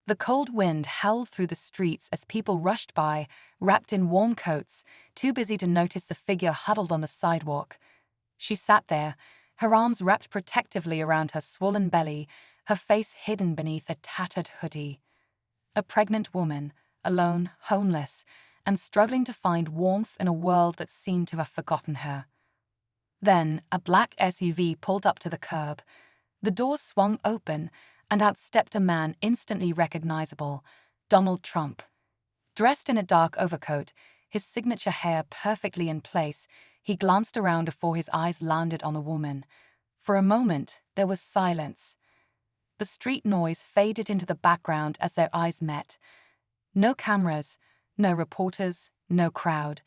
The cold wind howled through the streets as people rushed by, wrapped in warm coats, too busy to notice the figure huddled on the sidewalk. She sat there, her arms wrapped protectively around her swollen belly, her face hidden beneath a tattered hoodie. A pregnant woman, alone, homeless, and struggling to find warmth in a world that seemed to have forgotten her. Then, a black SUV pulled up to the curb. The door swung open, and out stepped a man instantly recognizable, Donald Trump. Dressed in a dark overcoat, his signature hair perfectly in place, he glanced around before his eyes landed on the woman. For a moment, there was silence. The street noise faded into the background as their eyes met. No cameras, no reporters, no crowd.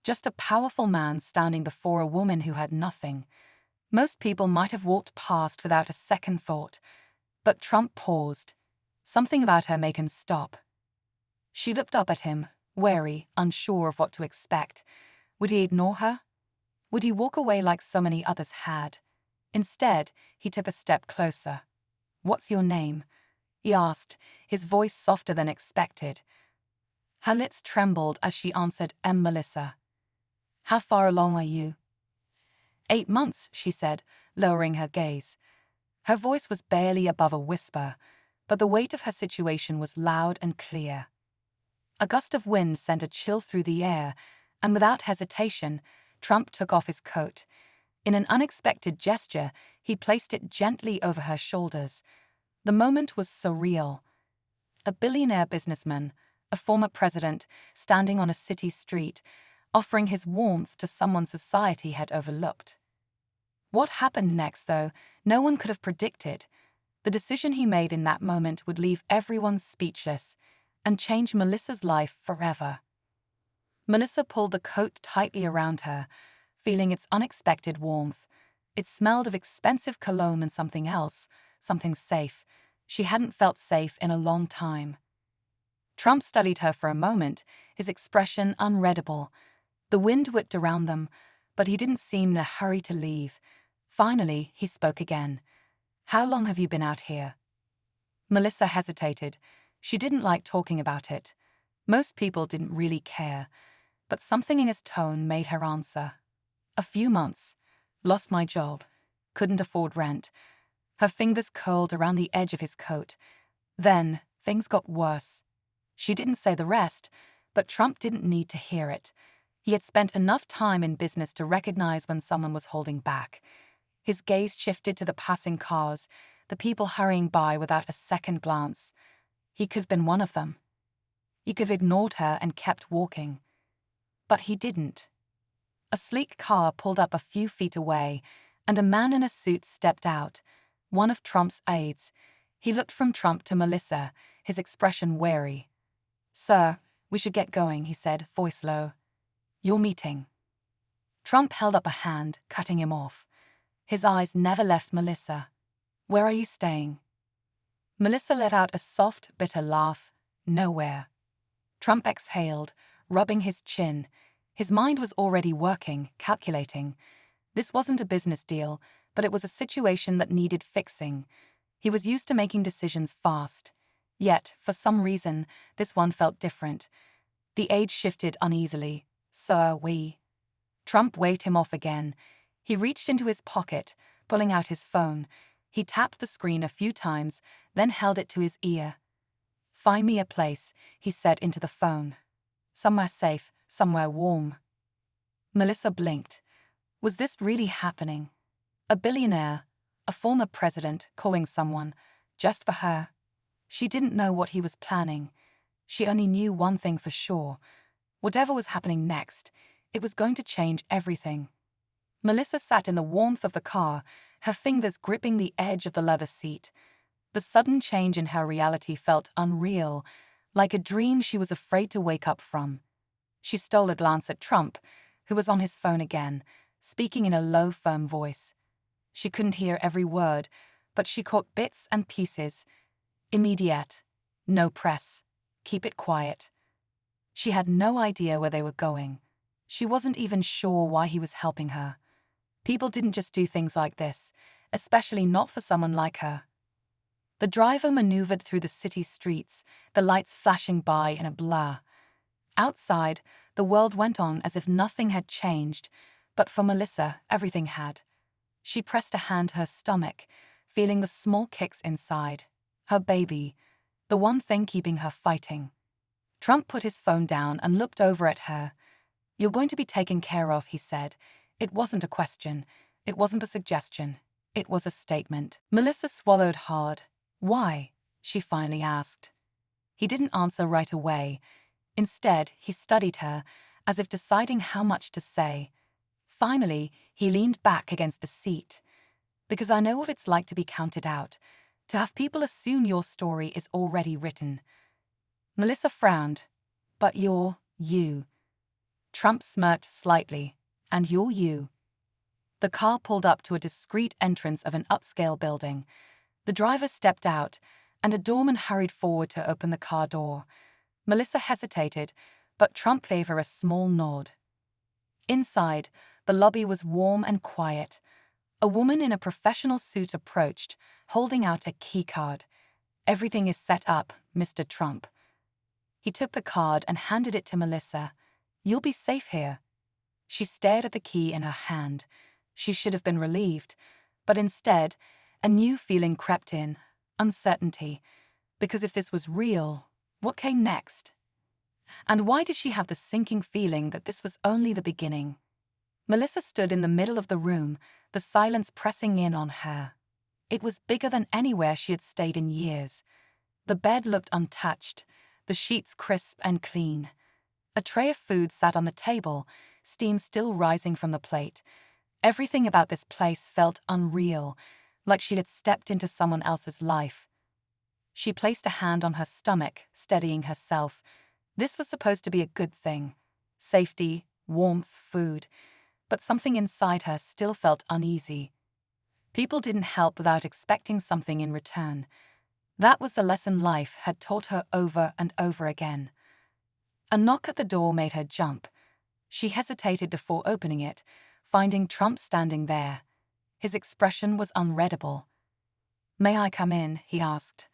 Just a powerful man standing before a woman who had nothing. Most people might have walked past without a second thought. But Trump paused. Something about her made him stop. She looked up at him, wary, unsure of what to expect. Would he ignore her? Would he walk away like so many others had? Instead, he took a step closer. "What's your name?" he asked, his voice softer than expected. Her lips trembled as she answered, "I'm Melissa." "How far along are you?" "8 months," she said, lowering her gaze. Her voice was barely above a whisper, but the weight of her situation was loud and clear. A gust of wind sent a chill through the air, and without hesitation, Trump took off his coat. In an unexpected gesture, he placed it gently over her shoulders. The moment was surreal. A billionaire businessman, a former president, standing on a city street, offering his warmth to someone society had overlooked. What happened next, though, no one could have predicted. The decision he made in that moment would leave everyone speechless and change Melissa's life forever. Melissa pulled the coat tightly around her, feeling its unexpected warmth. It smelled of expensive cologne and something else, something safe. She hadn't felt safe in a long time. Trump studied her for a moment, his expression unreadable. The wind whipped around them, but he didn't seem in a hurry to leave. Finally, he spoke again. "How long have you been out here?" Melissa hesitated. She didn't like talking about it. Most people didn't really care, but something in his tone made her answer. "A few months. Lost my job. Couldn't afford rent." Her fingers curled around the edge of his coat. Then, things got worse. She didn't say the rest, but Trump didn't need to hear it. He had spent enough time in business to recognize when someone was holding back. His gaze shifted to the passing cars, the people hurrying by without a second glance. He could have been one of them. He could have ignored her and kept walking. But he didn't. A sleek car pulled up a few feet away, and a man in a suit stepped out, one of Trump's aides. He looked from Trump to Melissa, his expression wary. "Sir, we should get going," he said, voice low. "Your meeting." Trump held up a hand, cutting him off. His eyes never left Melissa. "Where are you staying?" Melissa let out a soft, bitter laugh. "Nowhere." Trump exhaled, rubbing his chin. His mind was already working, calculating. This wasn't a business deal, but it was a situation that needed fixing. He was used to making decisions fast. Yet, for some reason, this one felt different. The aide shifted uneasily. "Sir, we..." Trump waved him off again. He reached into his pocket, pulling out his phone. He tapped the screen a few times, then held it to his ear. "Find me a place," he said into the phone. "Somewhere safe, somewhere warm." Melissa blinked. Was this really happening? A billionaire, a former president, calling someone, just for her? She didn't know what he was planning. She only knew one thing for sure. Whatever was happening next, it was going to change everything. Melissa sat in the warmth of the car, her fingers gripping the edge of the leather seat. The sudden change in her reality felt unreal, like a dream she was afraid to wake up from. She stole a glance at Trump, who was on his phone again, speaking in a low, firm voice. She couldn't hear every word, but she caught bits and pieces. "Immediate. No press. Keep it quiet." She had no idea where they were going. She wasn't even sure why he was helping her. People didn't just do things like this, especially not for someone like her. The driver maneuvered through the city streets, the lights flashing by in a blur. Outside, the world went on as if nothing had changed, but for Melissa, everything had. She pressed a hand to her stomach, feeling the small kicks inside. Her baby, the one thing keeping her fighting. Trump put his phone down and looked over at her. "You're going to be taken care of," he said. It wasn't a question. It wasn't a suggestion. It was a statement. Melissa swallowed hard. "Why?" she finally asked. He didn't answer right away. Instead, he studied her, as if deciding how much to say. Finally, he leaned back against the seat. "Because I know what it's like to be counted out, to have people assume your story is already written." Melissa frowned. "But you're you." Trump smirked slightly. "And you're you." The car pulled up to a discreet entrance of an upscale building. The driver stepped out, and a doorman hurried forward to open the car door. Melissa hesitated, but Trump gave her a small nod. Inside, the lobby was warm and quiet. A woman in a professional suit approached, holding out a keycard. "Everything is set up, Mr. Trump." He took the card and handed it to Melissa. "You'll be safe here." She stared at the key in her hand. She should have been relieved, but instead, a new feeling crept in, uncertainty. Because if this was real, what came next? And why did she have the sinking feeling that this was only the beginning? Melissa stood in the middle of the room, the silence pressing in on her. It was bigger than anywhere she had stayed in years. The bed looked untouched, the sheets crisp and clean. A tray of food sat on the table, steam still rising from the plate. Everything about this place felt unreal, like she had stepped into someone else's life. She placed a hand on her stomach, steadying herself. This was supposed to be a good thing. Safety, warmth, food. But something inside her still felt uneasy. People didn't help without expecting something in return. That was the lesson life had taught her over and over again. A knock at the door made her jump. She hesitated before opening it, finding Trump standing there. His expression was unreadable. "May I come in?" he asked.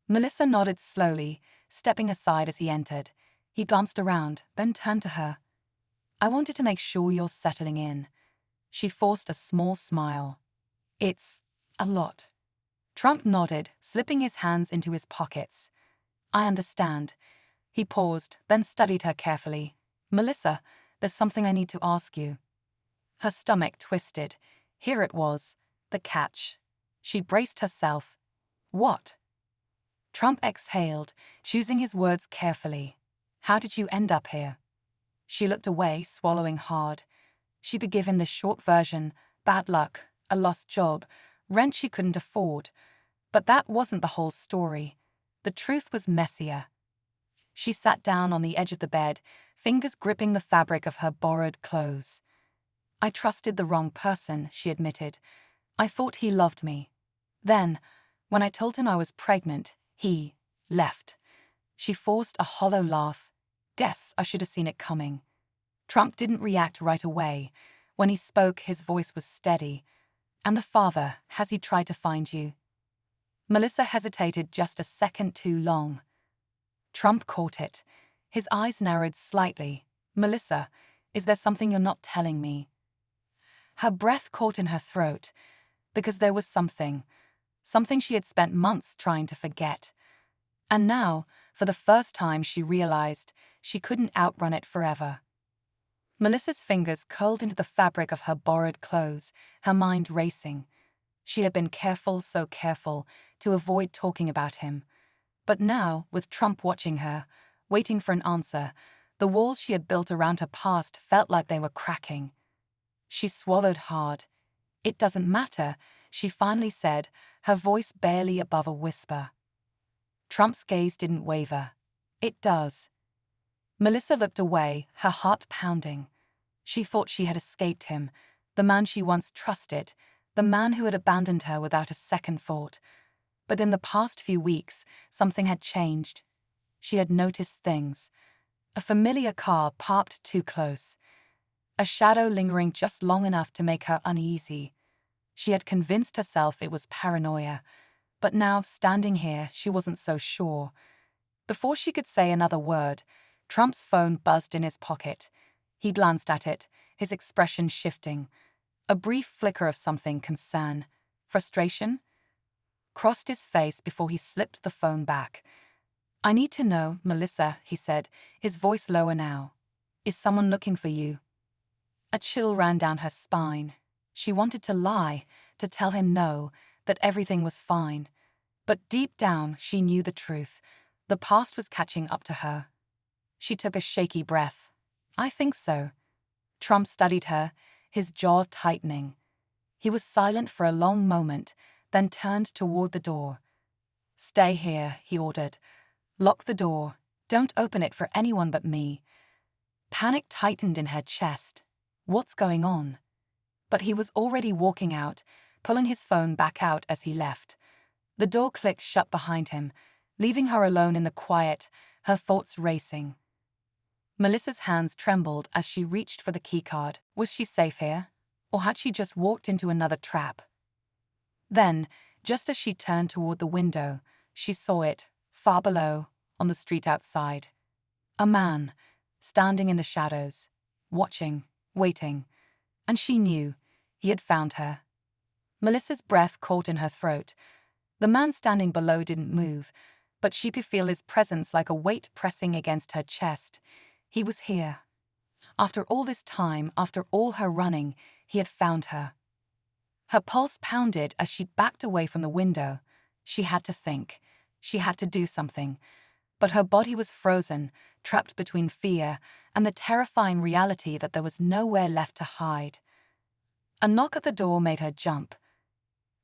Melissa nodded slowly, stepping aside as he entered. He glanced around, then turned to her. "I wanted to make sure you're settling in." She forced a small smile. "It's a lot." Trump nodded, slipping his hands into his pockets. "I understand." He paused, then studied her carefully. "Melissa, there's something I need to ask you." Her stomach twisted. Here it was, the catch. She braced herself. "What?" Trump exhaled, choosing his words carefully. "How did you end up here?" She looked away, swallowing hard. She'd be given the short version: bad luck, a lost job, rent she couldn't afford. But that wasn't the whole story. The truth was messier. She sat down on the edge of the bed, fingers gripping the fabric of her borrowed clothes. "I trusted the wrong person," she admitted. "I thought he loved me. Then, when I told him I was pregnant, he left." She forced a hollow laugh. "Guess I should have seen it coming." Trump didn't react right away. When he spoke, his voice was steady. "And the father, has he tried to find you?" Melissa hesitated just a second too long. Trump caught it. His eyes narrowed slightly. "Melissa, is there something you're not telling me?" Her breath caught in her throat, because there was something she had spent months trying to forget. And now, for the first time, she realized she couldn't outrun it forever. Melissa's fingers curled into the fabric of her borrowed clothes, her mind racing. She had been careful, so careful, to avoid talking about him. But now, with Trump watching her, waiting for an answer, the walls she had built around her past felt like they were cracking. She swallowed hard. "It doesn't matter," she finally said, her voice barely above a whisper. Trump's gaze didn't waver. "It does." Melissa looked away, her heart pounding. She thought she had escaped him, the man she once trusted, the man who had abandoned her without a second thought. But in the past few weeks, something had changed. She had noticed things. A familiar car parked too close. A shadow lingering just long enough to make her uneasy. She had convinced herself it was paranoia. But now, standing here, she wasn't so sure. Before she could say another word, Trump's phone buzzed in his pocket. He glanced at it, his expression shifting. A brief flicker of something, concern, frustration, crossed his face before he slipped the phone back. "I need to know, Melissa," he said, his voice lower now. "Is someone looking for you?" A chill ran down her spine. She wanted to lie, to tell him no, that everything was fine. But deep down, she knew the truth. The past was catching up to her. She took a shaky breath. "I think so." Trump studied her, his jaw tightening. He was silent for a long moment, then turned toward the door. "Stay here," he ordered. "Lock the door. Don't open it for anyone but me." Panic tightened in her chest. What's going on? But he was already walking out, pulling his phone back out as he left. The door clicked shut behind him, leaving her alone in the quiet, her thoughts racing. Melissa's hands trembled as she reached for the keycard. Was she safe here? Or had she just walked into another trap? Then, just as she turned toward the window, she saw it, far below, on the street outside. A man, standing in the shadows, watching, waiting. And she knew he had found her. Melissa's breath caught in her throat. The man standing below didn't move, but she could feel his presence like a weight pressing against her chest. He was here. After all this time, after all her running, he had found her. Her pulse pounded as she backed away from the window. She had to think. She had to do something. But her body was frozen, trapped between fear and the terrifying reality that there was nowhere left to hide. A knock at the door made her jump.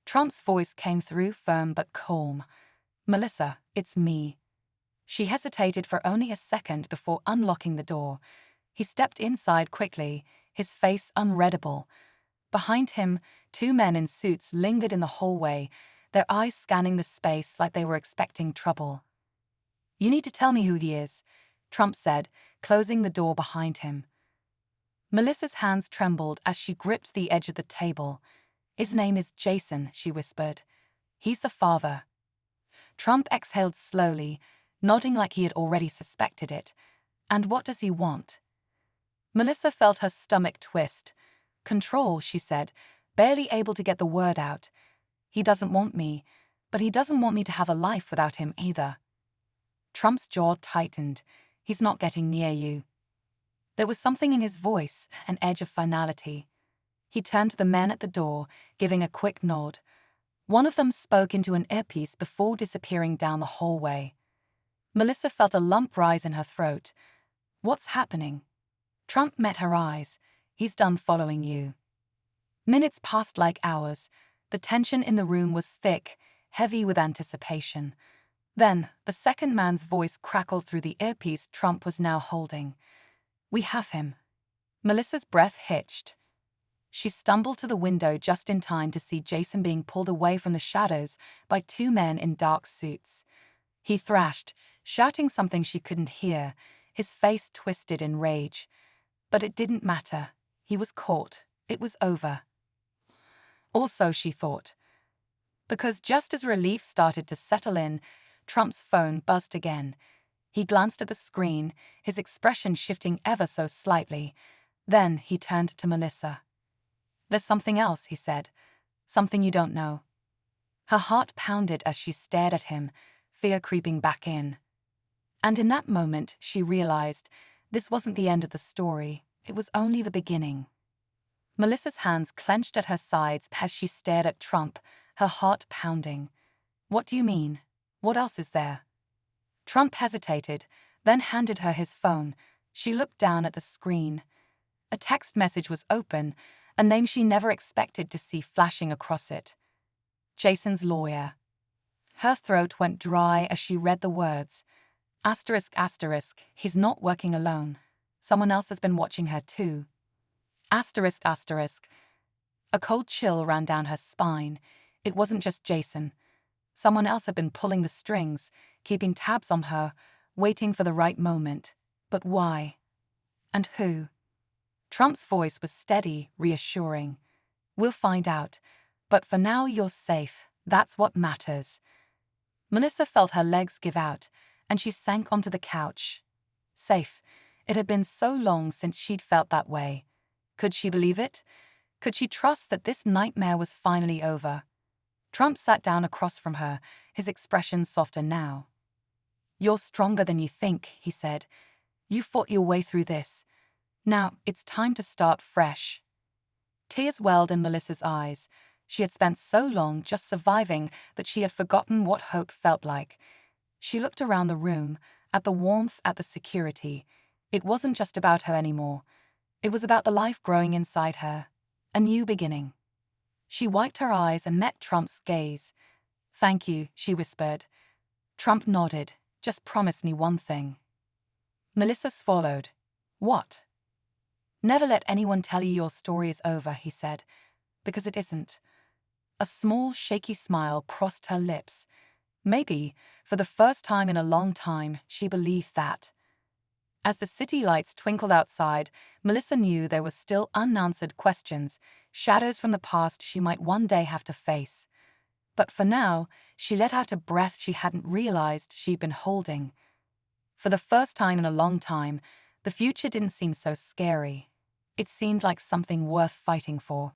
Trump's voice came through, firm but calm. "Melissa, it's me." She hesitated for only a second before unlocking the door. He stepped inside quickly, his face unreadable. Behind him, two men in suits lingered in the hallway, their eyes scanning the space like they were expecting trouble. "You need to tell me who he is," Trump said, closing the door behind him. Melissa's hands trembled as she gripped the edge of the table. "His name is Jason," she whispered. "He's the father." Trump exhaled slowly, nodding like he had already suspected it. "And what does he want?" Melissa felt her stomach twist. "Control," she said, barely able to get the word out. "He doesn't want me, but he doesn't want me to have a life without him either." Trump's jaw tightened. "He's not getting near you." There was something in his voice, an edge of finality. He turned to the men at the door, giving a quick nod. One of them spoke into an earpiece before disappearing down the hallway. Melissa felt a lump rise in her throat. "What's happening?" Trump met her eyes. "He's done following you." Minutes passed like hours. The tension in the room was thick, heavy with anticipation. Then, the second man's voice crackled through the earpiece Trump was now holding. "We have him." Melissa's breath hitched. She stumbled to the window just in time to see Jason being pulled away from the shadows by two men in dark suits. He thrashed, shouting something she couldn't hear, his face twisted in rage. But it didn't matter. He was caught. It was over. Also, she thought. Because just as relief started to settle in, Trump's phone buzzed again. He glanced at the screen, his expression shifting ever so slightly. Then he turned to Melissa. "There's something else," he said. "Something you don't know." Her heart pounded as she stared at him, fear creeping back in. And in that moment, she realized this wasn't the end of the story. It was only the beginning. Melissa's hands clenched at her sides as she stared at Trump, her heart pounding. "What do you mean? What else is there?" Trump hesitated, then handed her his phone. She looked down at the screen. A text message was open, a name she never expected to see flashing across it. Jason's lawyer. Her throat went dry as she read the words. Asterisk, asterisk, he's not working alone. Someone else has been watching her too. Asterisk, asterisk. A cold chill ran down her spine. It wasn't just Jason. Someone else had been pulling the strings, keeping tabs on her, waiting for the right moment. But why? And who? Trump's voice was steady, reassuring. "We'll find out. But for now, you're safe. That's what matters. Melissa felt her legs give out, and she sank onto the couch. Safe. It had been so long since she'd felt that way. Could she believe it? Could she trust that this nightmare was finally over? Trump sat down across from her, his expression softer now. "You're stronger than you think," he said. "You fought your way through this. Now, it's time to start fresh." Tears welled in Melissa's eyes. She had spent so long just surviving that she had forgotten what hope felt like. She looked around the room, at the warmth, at the security. It wasn't just about her anymore. It was about the life growing inside her. A new beginning. She wiped her eyes and met Trump's gaze. "Thank you," she whispered. Trump nodded. "Just promise me one thing." Melissa swallowed. "What?" "Never let anyone tell you your story is over," he said, "because it isn't." A small, shaky smile crossed her lips. Maybe, for the first time in a long time, she believed that. As the city lights twinkled outside, Melissa knew there were still unanswered questions, shadows from the past she might one day have to face. But for now, she let out a breath she hadn't realized she'd been holding. For the first time in a long time, the future didn't seem so scary. It seemed like something worth fighting for.